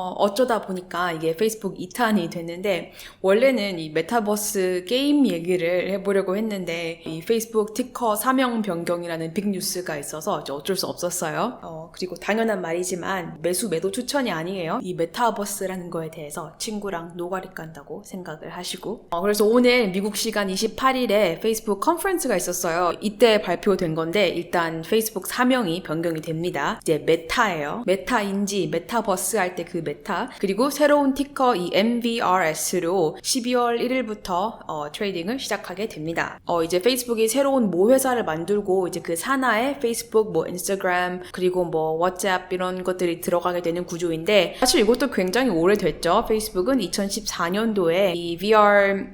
어쩌다 보니까 이게 페이스북 2탄이 됐는데, 원래는 이 메타버스 게임 얘기를 해보려고 했는데 이 페이스북 티커 사명 변경이라는 빅뉴스가 있어서 어쩔 수 없었어요. 그리고 당연한 말이지만 매도 추천이 아니에요. 이 메타버스라는 거에 대해서 친구랑 노가리 깐다고 생각을 하시고, 그래서 오늘 미국 시간 28일에 페이스북 컨퍼런스가 있었어요. 이때 발표된 건데, 일단 페이스북 사명이 변경이 됩니다. 이제 메타예요. 메타인지 메타버스 할 때 그 메타, 그리고 새로운 티커 이 MVRS로 12월 1일부터 트레이딩을 시작하게 됩니다. 이제 페이스북이 새로운 회사를 만들고 이제 그 산하에 페이스북, 인스타그램, 그리고 왓츠앱 이런 것들이 들어가게 되는 구조인데, 사실 이것도 굉장히 오래됐죠. 페이스북은 2014년도에 이 VR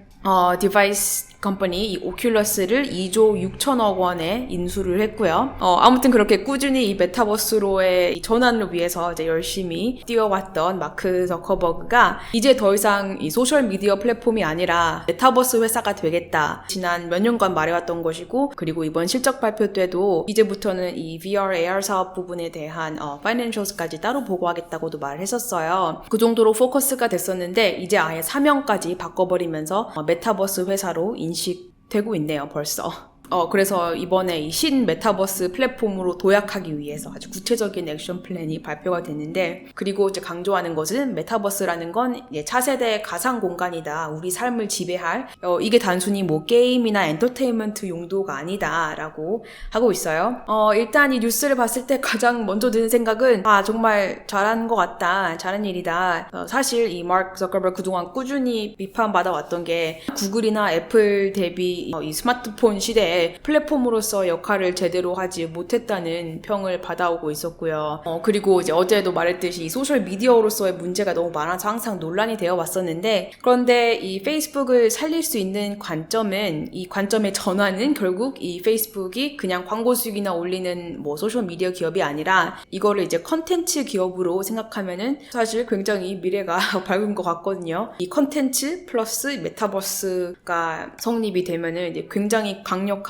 디바이스 컴퍼니 이 오큘러스를 2조 6천억 원에 인수를 했고요. 아무튼 그렇게 꾸준히 이 메타버스로의 전환을 위해서 이제 열심히 뛰어왔던 마크 저커버그가 이제 더 이상 이 소셜 미디어 플랫폼이 아니라 메타버스 회사가 되겠다. 지난 몇 년간 말해왔던 것이고, 그리고 이번 실적 발표 때도 이제부터는 이 VR, AR 사업 부분에 대한 파이낸셜스까지 따로 보고하겠다고도 말을 했었어요. 그 정도로 포커스가 됐었는데 이제 아예 사명까지 바꿔버리면서 메타버스 회사로 인식되고 있네요, 벌써. 그래서 이번에 이 신 메타버스 플랫폼으로 도약하기 위해서 아주 구체적인 액션 플랜이 발표가 됐는데, 그리고 이제 강조하는 것은 메타버스라는 건 차세대 가상 공간이다. 우리 삶을 지배할, 이게 단순히 게임이나 엔터테인먼트 용도가 아니다라고 하고 있어요. 일단 이 뉴스를 봤을 때 가장 먼저 드는 생각은, 정말 잘한 것 같다. 잘한 일이다. 사실 이 마크 저커버그 그동안 꾸준히 비판받아왔던 게 구글이나 애플 대비 이 스마트폰 시대에 플랫폼으로서 역할을 제대로 하지 못했다는 평을 받아오고 있었고요. 그리고 이제 어제도 말했듯이 소셜 미디어로서의 문제가 너무 많아서 항상 논란이 되어 왔었는데, 그런데 이 페이스북을 살릴 수 있는 관점은, 이 관점의 전환은 결국 이 페이스북이 그냥 광고 수익이나 올리는 소셜 미디어 기업이 아니라 이거를 이제 컨텐츠 기업으로 생각하면은 사실 굉장히 미래가 밝은 것 같거든요. 이 컨텐츠 플러스 메타버스가 성립이 되면은 이제 굉장히 강력한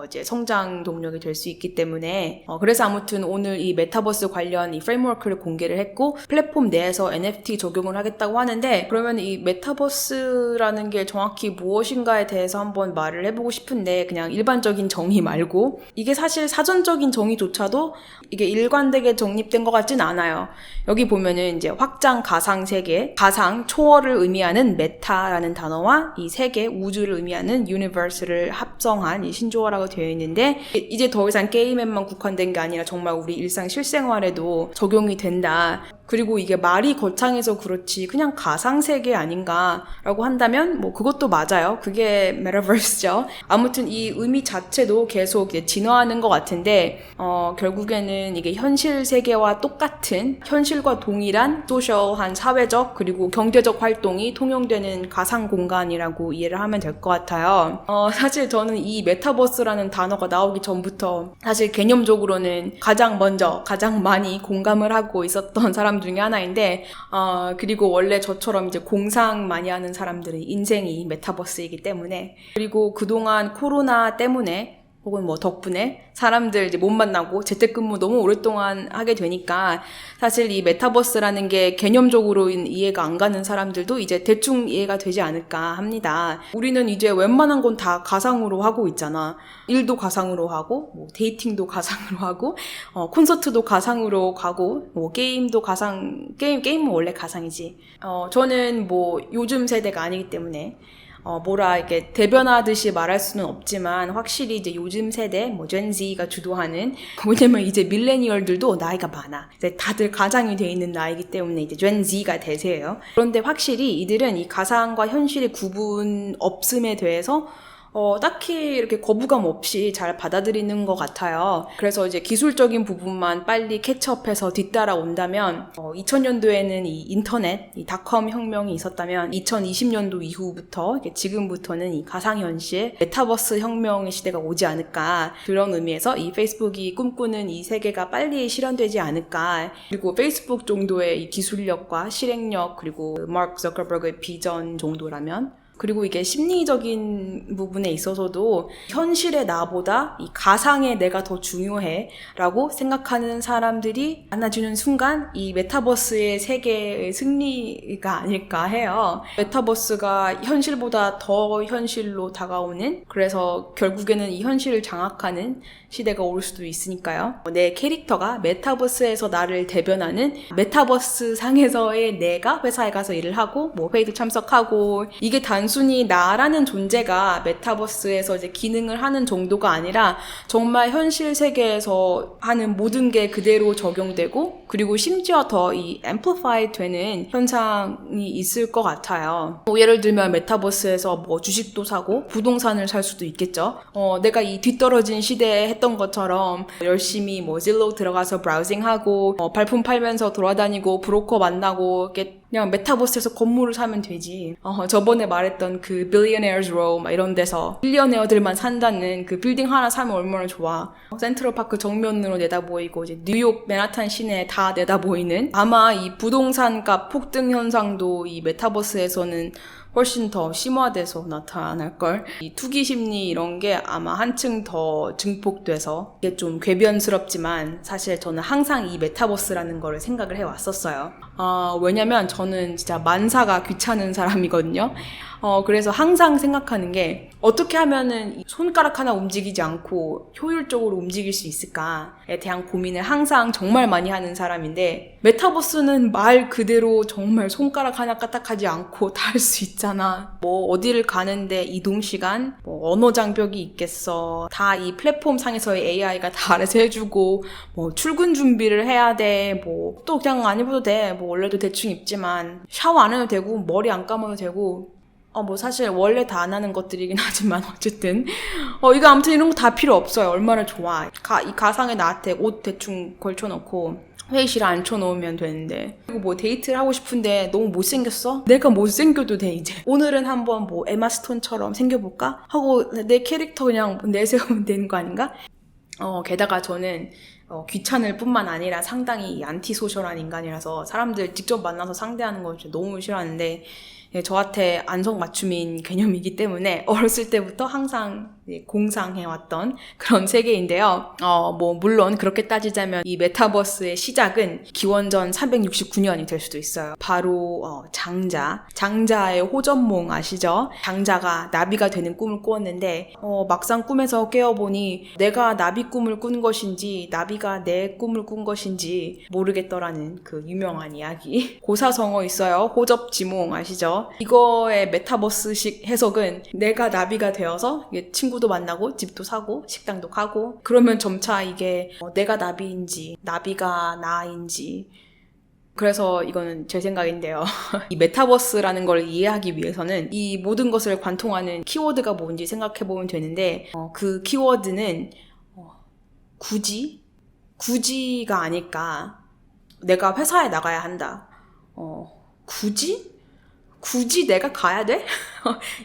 이제 성장 동력이 될 수 있기 때문에, 그래서 아무튼 오늘 이 메타버스 관련 이 프레임워크를 공개를 했고, 플랫폼 내에서 NFT 적용을 하겠다고 하는데, 그러면 이 메타버스라는 게 정확히 무엇인가에 대해서 한번 말을 해보고 싶은데, 그냥 일반적인 정의 말고, 이게 사실 사전적인 정의조차도 이게 일관되게 정립된 것 같진 않아요. 여기 보면은 이제 확장 가상 세계, 가상 초월을 의미하는 메타라는 단어와 이 세계, 우주를 의미하는 유니버스를 합성한 이 신조어라고 되어 있는데, 이제 더 이상 게임에만 국한된 게 아니라 정말 우리 일상 실생활에도 적용이 된다. 그리고 이게 말이 거창해서 그렇지 그냥 가상세계 아닌가라고 한다면 그것도 맞아요. 그게 메타버스죠. 아무튼 이 의미 자체도 계속 이제 진화하는 것 같은데, 결국에는 이게 현실 세계와 똑같은, 현실과 동일한 소셜한 사회적 그리고 경제적 활동이 통용되는 가상 공간이라고 이해를 하면 될 것 같아요. 사실 저는 이 메타버스라는 단어가 나오기 전부터 사실 개념적으로는 가장 많이 공감을 하고 있었던 사람 중에 하나인데, 그리고 원래 저처럼 이제 공상 많이 하는 사람들의 인생이 메타버스이기 때문에, 그리고 그동안 코로나 때문에 혹은 덕분에 사람들 이제 못 만나고 재택근무 너무 오랫동안 하게 되니까 사실 이 메타버스라는 게 개념적으로 이해가 안 가는 사람들도 이제 대충 이해가 되지 않을까 합니다. 우리는 이제 웬만한 건 다 가상으로 하고 있잖아. 일도 가상으로 하고, 데이팅도 가상으로 하고, 콘서트도 가상으로 가고, 게임도 게임은 원래 가상이지. 저는 요즘 세대가 아니기 때문에 이렇게 대변하듯이 말할 수는 없지만, 확실히 이제 요즘 세대, 젠지가 주도하는, 왜냐면 이제 밀레니얼들도 나이가 많아. 이제 다들 가상이 돼 있는 나이기 때문에 이제 젠지가 대세예요. 그런데 확실히 이들은 이 가상과 현실의 구분 없음에 대해서 딱히 이렇게 거부감 없이 잘 받아들이는 것 같아요. 그래서 이제 기술적인 부분만 빨리 캐치업해서 뒤따라온다면, 2000년도에는 이 인터넷, 이 닷컴 혁명이 있었다면 2020년도 이후부터 지금부터는 이 가상현실, 메타버스 혁명의 시대가 오지 않을까. 그런 의미에서 이 페이스북이 꿈꾸는 이 세계가 빨리 실현되지 않을까. 그리고 페이스북 정도의 이 기술력과 실행력, 그리고 마크 저커버그의 비전 정도라면 그리고 이게 심리적인 부분에 있어서도 현실의 나보다 이 가상의 내가 더 중요해 라고 생각하는 사람들이 많아지는 순간 이 메타버스의 세계의 승리가 아닐까 해요. 메타버스가 현실보다 더 현실로 다가오는, 그래서 결국에는 이 현실을 장악하는 시대가 올 수도 있으니까요. 내 캐릭터가 메타버스에서 나를 대변하는, 메타버스 상에서의 내가 회사에 가서 일을 하고 뭐 회의도 참석하고, 이게 단순히 나라는 존재가 메타버스에서 이제 기능을 하는 정도가 아니라 정말 현실 세계에서 하는 모든 게 그대로 적용되고, 그리고 심지어 더 이 amplify 되는 현상이 있을 것 같아요. 예를 들면 메타버스에서 뭐 주식도 사고 부동산을 살 수도 있겠죠. 내가 이 뒤떨어진 시대에 했던 것처럼 열심히 뭐 질로 들어가서 브라우징하고 발품 팔면서 돌아다니고 브로커 만나고 이렇게 그냥 메타버스에서 건물을 사면 되지. 저번에 말했던 그 Billionaires Row 막 이런 데서 빌리어네어들만 산다는 그 빌딩 하나 사면 얼마나 좋아. 센트럴파크 정면으로 내다보이고 이제 뉴욕 맨하탄 시내 다 내다보이는, 아마 이 부동산 값 폭등 현상도 이 메타버스에서는 훨씬 더 심화돼서 나타날걸. 이 투기 심리 이런 게 아마 한층 더 증폭돼서, 이게 좀 궤변스럽지만 사실 저는 항상 이 메타버스라는 거를 생각을 해왔었어요. 왜냐면 저는 진짜 만사가 귀찮은 사람이거든요. 그래서 항상 생각하는 게, 어떻게 하면은 손가락 하나 움직이지 않고 효율적으로 움직일 수 있을까에 대한 고민을 항상 정말 많이 하는 사람인데, 메타버스는 말 그대로 정말 손가락 하나 까딱하지 않고 다 할 수 있잖아. 뭐 어디를 가는데 이동시간, 뭐 언어 장벽이 있겠어. 다 이 플랫폼 상에서의 AI가 다 알아서 해주고, 뭐 출근 준비를 해야 돼. 뭐 또 그냥 안 입어도 돼. 뭐 원래도 대충 입지만 샤워 안 해도 되고 머리 안 감아도 되고, 뭐 사실 원래 다 안 하는 것들이긴 하지만 어쨌든 이거 아무튼 이런 거 다 필요 없어요. 얼마나 좋아. 이 가상의 나한테 옷 대충 걸쳐놓고 회의실에 앉혀놓으면 되는데, 그리고 뭐 데이트를 하고 싶은데 너무 못생겼어? 내가 못생겨도 돼 이제. 오늘은 한번 뭐 에마 스톤처럼 생겨볼까? 하고 내 캐릭터 그냥 내세우면 되는 거 아닌가? 게다가 저는 귀찮을 뿐만 아니라 상당히 안티소셜한 인간이라서 사람들 직접 만나서 상대하는 걸 너무 싫어하는데, 저한테 안성맞춤인 개념이기 때문에 어렸을 때부터 항상 공상해왔던 그런 세계인데요. 뭐 물론 그렇게 따지자면 이 메타버스의 시작은 기원전 369년이 될 수도 있어요. 바로 장자의 호전몽 아시죠? 장자가 나비가 되는 꿈을 꾸었는데 막상 꿈에서 깨어보니 내가 나비 꿈을 꾼 것인지 나비가 내 꿈을 꾼 것인지 모르겠더라는 그 유명한 이야기. 고사성어 있어요. 호접지몽 아시죠? 이거의 메타버스식 해석은 내가 나비가 되어서 친구도 만나고 집도 사고 식당도 가고, 그러면 점차 이게 내가 나비인지 나비가 나인지. 그래서 이거는 제 생각인데요. 이 메타버스라는 걸 이해하기 위해서는 이 모든 것을 관통하는 키워드가 뭔지 생각해보면 되는데, 그 키워드는 굳이가 아닐까. 내가 회사에 나가야 한다. 굳이 내가 가야 돼?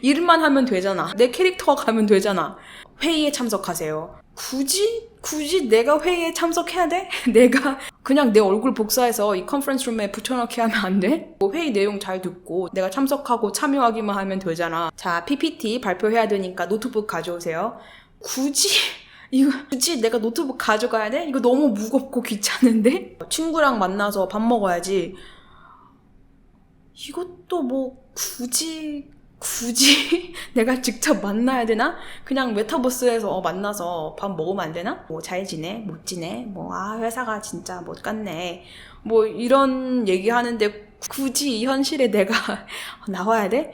일만 하면 되잖아. 내 캐릭터가 가면 되잖아. 회의에 참석하세요. 굳이 내가 회의에 참석해야 돼? 내가 그냥 내 얼굴 복사해서 이 컨퍼런스 룸에 붙여넣기 하면 안 돼? 뭐 회의 내용 잘 듣고 내가 참석하고 참여하기만 하면 되잖아. 자, PPT 발표해야 되니까 노트북 가져오세요. 굳이 내가 노트북 가져가야 돼? 이거 너무 무겁고 귀찮은데? 친구랑 만나서 밥 먹어야지. 이것도 뭐 굳이 내가 직접 만나야 되나? 그냥 메타버스에서 만나서 밥 먹으면 안 되나? 뭐 잘 지내? 못 지내? 뭐 회사가 진짜 못 갔네. 뭐 이런 얘기하는데 굳이 이 현실에 내가 나와야 돼?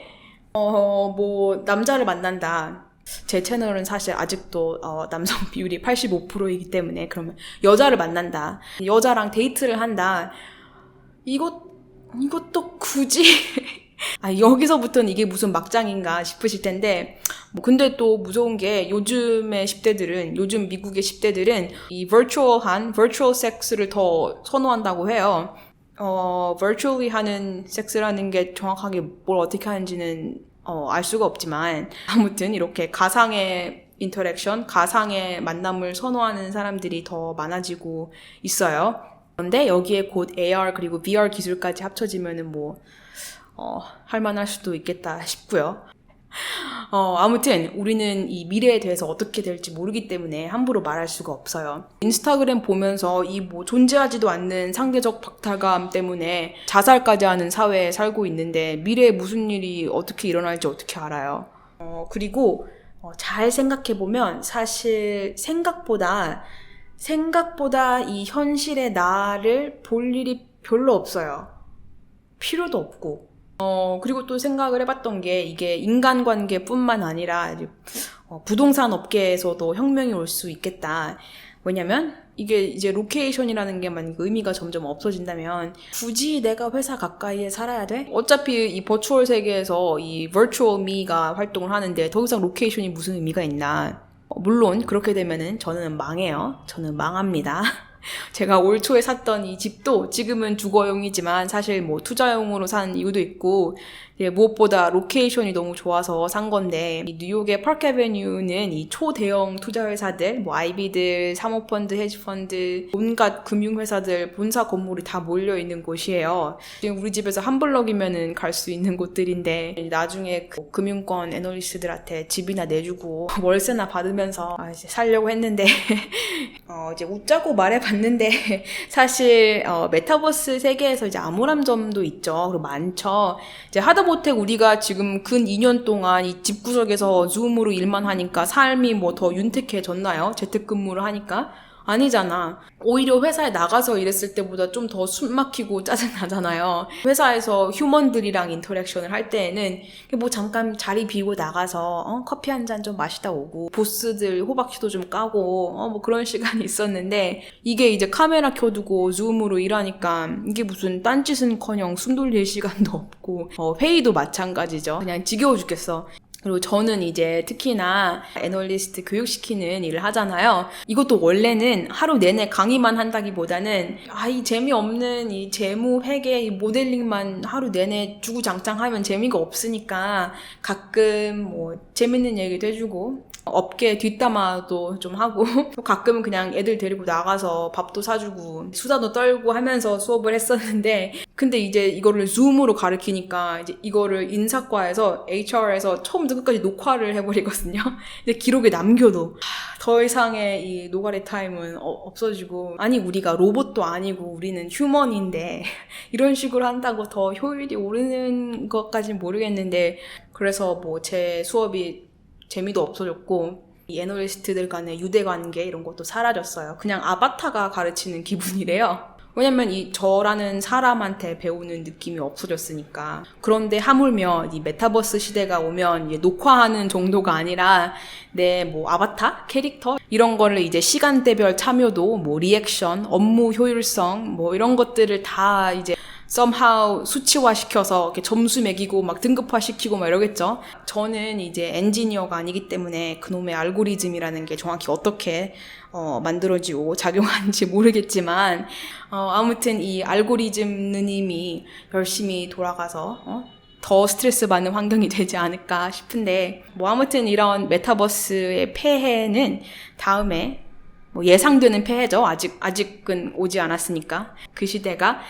뭐 남자를 만난다. 제 채널은 사실 아직도 남성 비율이 85%이기 때문에, 그러면 여자를 만난다. 여자랑 데이트를 한다. 이것도 굳이 여기서부터는 이게 무슨 막장인가 싶으실 텐데, 근데 또 무서운 게 요즘 미국의 10대들은 이 virtual 섹스를 더 선호한다고 해요. virtually 하는 섹스라는 게 정확하게 뭘 어떻게 하는지는 알 수가 없지만, 아무튼 이렇게 가상의 인터랙션, 가상의 만남을 선호하는 사람들이 더 많아지고 있어요. 그런데 여기에 곧 AR 그리고 VR 기술까지 합쳐지면은 할만할 수도 있겠다 싶고요. 아무튼 우리는 이 미래에 대해서 어떻게 될지 모르기 때문에 함부로 말할 수가 없어요. 인스타그램 보면서 이 뭐 존재하지도 않는 상대적 박탈감 때문에 자살까지 하는 사회에 살고 있는데 미래에 무슨 일이 어떻게 일어날지 어떻게 알아요. 그리고 잘 생각해보면 사실 생각보다 이 현실의 나를 볼 일이 별로 없어요. 필요도 없고. 그리고 또 생각을 해봤던 게 이게 인간관계뿐만 아니라 부동산 업계에서도 혁명이 올 수 있겠다. 왜냐면 이게 이제 로케이션이라는 게 만약 의미가 점점 없어진다면 굳이 내가 회사 가까이에 살아야 돼? 어차피 이 버추얼 세계에서 이 virtual me가 활동을 하는데 더 이상 로케이션이 무슨 의미가 있나? 물론 그렇게 되면은 저는 망해요. 저는 망합니다. 제가 올 초에 샀던 이 집도 지금은 주거용이지만 사실 뭐 투자용으로 산 이유도 있고 무엇보다 로케이션이 너무 좋아서 산 건데 이 뉴욕의 파크 애베뉴는 이 초대형 투자회사들 뭐 아이비들, 사모펀드, 헤지펀드 온갖 금융회사들 본사 건물이 다 몰려있는 곳이에요. 지금 우리 집에서 한 블럭이면은 갈 수 있는 곳들인데 나중에 그 금융권 애널리스트들한테 집이나 내주고 월세나 받으면서 이제 살려고 했는데 이제 웃자고 말해봤는데 사실 메타버스 세계에서 이제 암울함점도 있죠. 그리고 많죠. 이제 하다못해 우리가 지금 근 2년 동안 이 집구석에서 줌으로 일만 하니까 삶이 뭐 더 윤택해졌나요? 재택근무를 하니까? 아니잖아. 오히려 회사에 나가서 일했을 때보다 좀 더 숨막히고 짜증나잖아요. 회사에서 휴먼들이랑 인터랙션을 할 때에는 뭐 잠깐 자리 비고 나가서 커피 한 잔 좀 마시다 오고 보스들 호박씨도 좀 까고 뭐 그런 시간이 있었는데 이게 이제 카메라 켜두고 줌으로 일하니까 이게 무슨 딴짓은커녕 숨 돌릴 시간도 없고 회의도 마찬가지죠. 그냥 지겨워 죽겠어. 그리고 저는 이제 특히나 애널리스트 교육시키는 일을 하잖아요. 이것도 원래는 하루 내내 강의만 한다기보다는 이 재미없는 이 재무, 회계, 이 모델링만 하루 내내 주구장창 하면 재미가 없으니까 가끔 뭐 재밌는 얘기도 해주고 업계 뒷담화도 좀 하고 가끔은 그냥 애들 데리고 나가서 밥도 사주고 수다도 떨고 하면서 수업을 했었는데 근데 이제 이거를 줌으로 가르치니까 이제 이거를 인사과에서 HR에서 처음부터 끝까지 녹화를 해버리거든요. 근데 기록에 남겨도 더 이상의 이 노가리 타임은 없어지고 아니 우리가 로봇도 아니고 우리는 휴먼인데 이런 식으로 한다고 더 효율이 오르는 것까지는 모르겠는데 그래서 뭐 제 수업이 재미도 없어졌고 이 애널리스트들 간의 유대관계 이런 것도 사라졌어요. 그냥 아바타가 가르치는 기분이래요. 왜냐면 이 저라는 사람한테 배우는 느낌이 없어졌으니까. 그런데 하물며 이 메타버스 시대가 오면 이제 녹화하는 정도가 아니라 내 뭐 아바타, 캐릭터 이런 거를 이제 시간대별 참여도 뭐 리액션, 업무 효율성 뭐 이런 것들을 다 이제 somehow 수치화시켜서 이렇게 점수 매기고 막 등급화시키고 막 이러겠죠. 저는 이제 엔지니어가 아니기 때문에 그놈의 알고리즘이라는 게 정확히 어떻게 만들어지고 작용하는지 모르겠지만 아무튼 이 알고리즘 누님이 열심히 돌아가서 더 스트레스 받는 환경이 되지 않을까 싶은데 뭐 아무튼 이런 메타버스의 폐해는 다음에 뭐 예상되는 폐해죠. 아직은 오지 않았으니까 그 시대가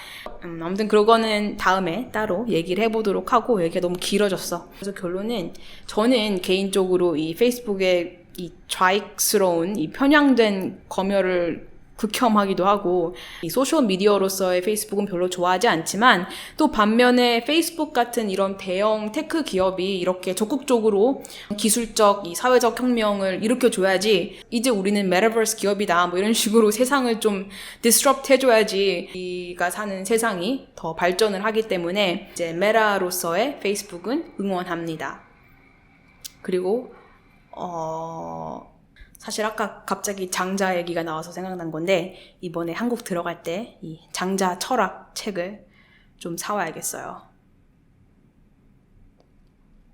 아무튼 그거는 다음에 따로 얘기를 해보도록 하고 얘기가 너무 길어졌어. 그래서 결론은 저는 개인적으로 이 페이스북의 이 좌익스러운 이 편향된 검열을 극혐하기도 하고 이 소셜미디어로서의 페이스북은 별로 좋아하지 않지만 또 반면에 페이스북 같은 이런 대형 테크 기업이 이렇게 적극적으로 기술적 이 사회적 혁명을 일으켜줘야지 이제 우리는 메타버스 기업이다 뭐 이런 식으로 세상을 좀 disrupt 해줘야지 우리가 사는 세상이 더 발전을 하기 때문에 이제 메타로서의 페이스북은 응원합니다. 그리고 사실 아까 갑자기 장자 얘기가 나와서 생각난 건데 이번에 한국 들어갈 때 이 장자 철학 책을 좀 사와야겠어요.